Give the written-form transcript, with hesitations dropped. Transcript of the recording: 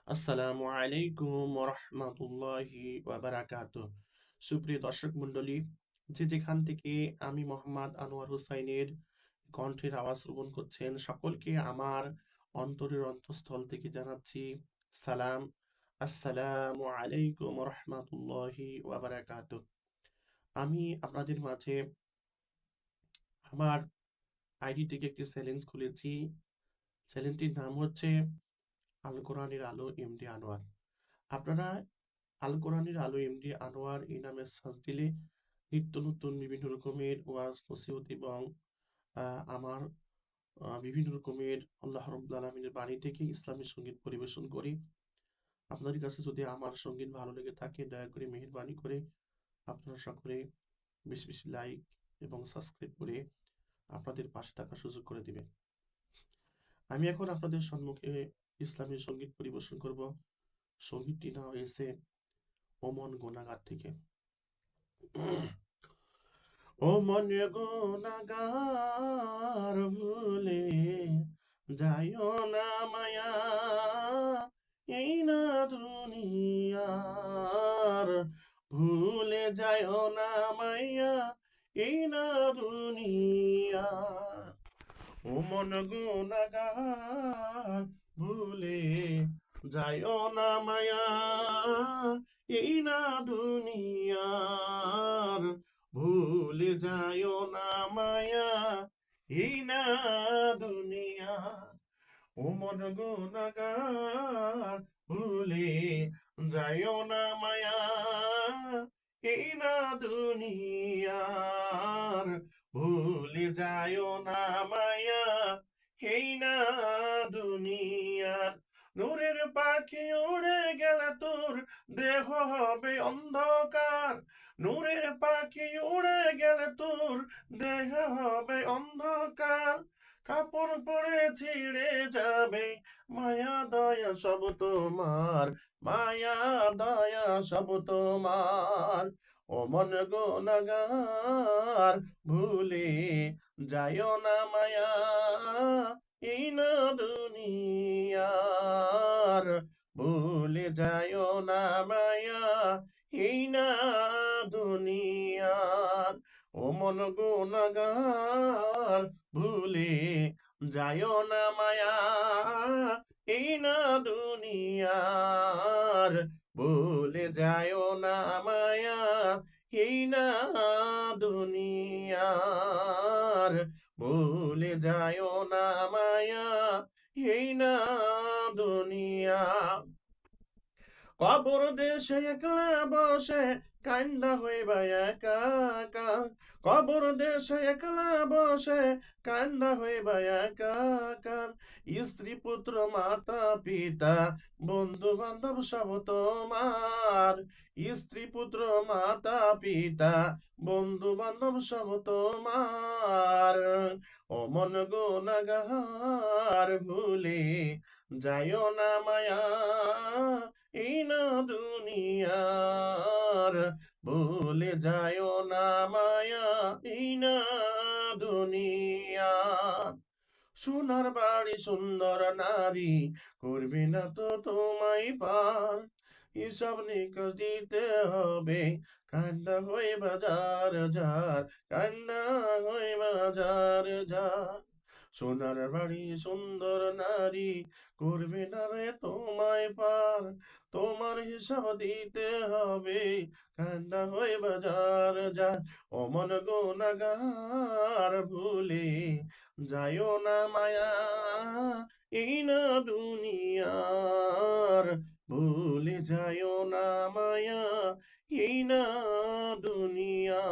আসসালামু আলাইকুম ওরহমাতুল্লাহি ওয়াবারাকাতুহ। সুপ্রিয় দর্শক মণ্ডলী, যে যেখান থেকে আমি মোহাম্মদ আনোয়ার হুসাইনের কণ্ঠের আওয়াজ শ্রবণ করছেন, সকলকে আমার অন্তরের অন্তঃস্থল থেকে জানাচ্ছি সালাম। আসসালামু আলাইকুম ওরহমাতুল্লাহি ওয়াবারাকাতুহ। আমি আপনাদের মাঝে আমার আইডি থেকে একটি চ্যালেঞ্জ খুলেছি। চ্যালেঞ্জটির নাম হচ্ছে আল কোরআনের আলো এমডি আনোয়ার। আপনারা আল কোরআনের আলো এমডি আনোয়ার এই নামে সার্চ দিলে নিত্য নতুন বিভিন্ন রকমের ওয়াজ নসিহত এবং আমার বিভিন্ন রকমের আল্লাহ রাব্বুল আলামিনের বাণী থেকে ইসলামী সঙ্গীত পরিবেশন করি। আপনাদের কাছে যদি আমার সঙ্গীত ভালো লেগে থাকে, দয়া করে মেহেরবানি করে আপনারা সকলে বেশি বেশি লাইক এবং সাবস্ক্রাইব করে আপনাদের পাশে থাকার সুযোগ করে দিবেন। আমি এখন আপনাদের সম্মুখে ইসলামী সঙ্গীত পরিবেশন করব। সঙ্গীতটি নেওয়া হয়েছে ওমন গুনাগার থেকে। ও মনে গুনাগার ভুলে যাইও না মায়া, এই না দুনিয়ার, ভুলে যাইও না মায়া, এই না দুনিয়ার। ও মন গুনাগার ভুলে যাইও না মায়া, এই না দুনিয়ার, ভুলে যাইও না মায়া, এই না দুনিয়ার। ও মন গুনাগার ভুলে যাইও না মায়া, এই না দুনিয়ার, ভুলে যাইও না মায়া, এই না দুনিয়ার। নূরের পাখি উড়ে গেলে তোর দেহ হবে অন্ধকার, নূরের পাখি উড়ে গেলে তোর দেহ হবে অন্ধকার। কাপড় পরে ছিঁড়ে যাবে, মায়া দয়া সব তোমার, মায়া দয়া সব তোমার। ও মন গুনাগার ভুলে যাইও না মায়া, এই না দুনিয়ার, ভুলে যাইও না মায়া, এই না দুনিয়ার। ও মন গুনাগার ভুলে যাইও না মায়া, এই না দুনিয়ার, ভুলে যাইও না মায়া, এই না দুনিয়ার, ভুলে যাইও না মায়া, এই না দুনিয়া। কবর দেশে একলা বসে কান্না হইবা একাকার, কবর দেশে একলা বসে কান্না হইবা একাকার। স্ত্রী পুত্র মাতা পিতা বন্ধু বান্ধব সব তোমার, স্ত্রী পুত্র মাতা পিতা বন্ধু বান্ধব সব তোমার। ও মন গুনাগার ভুলে যাইও না মায়া, এই না দুনিয়ার, ভুলে যাইও না মায়া, এই না দুনিয়ার। সোনার বাড়ি সুন্দর নারী করবে না তো তোমায় পার, হিসাব নিকাশ দিতে হবে, কান্না হয়ে বাজার যার, কান্না হয়ে বাজার যার। সোনার বাড়ি সুন্দর নারী করবে না রে তোমায় পার, তোমার হিসাব দিতে হবে, কান্না হয়ে বাজার যার। ও মন গুনাগার ভুলে যাইও না মায়া, এই না দুনিয়ার, ভুলে যাইও না মায়া, এই না দুনিয়া।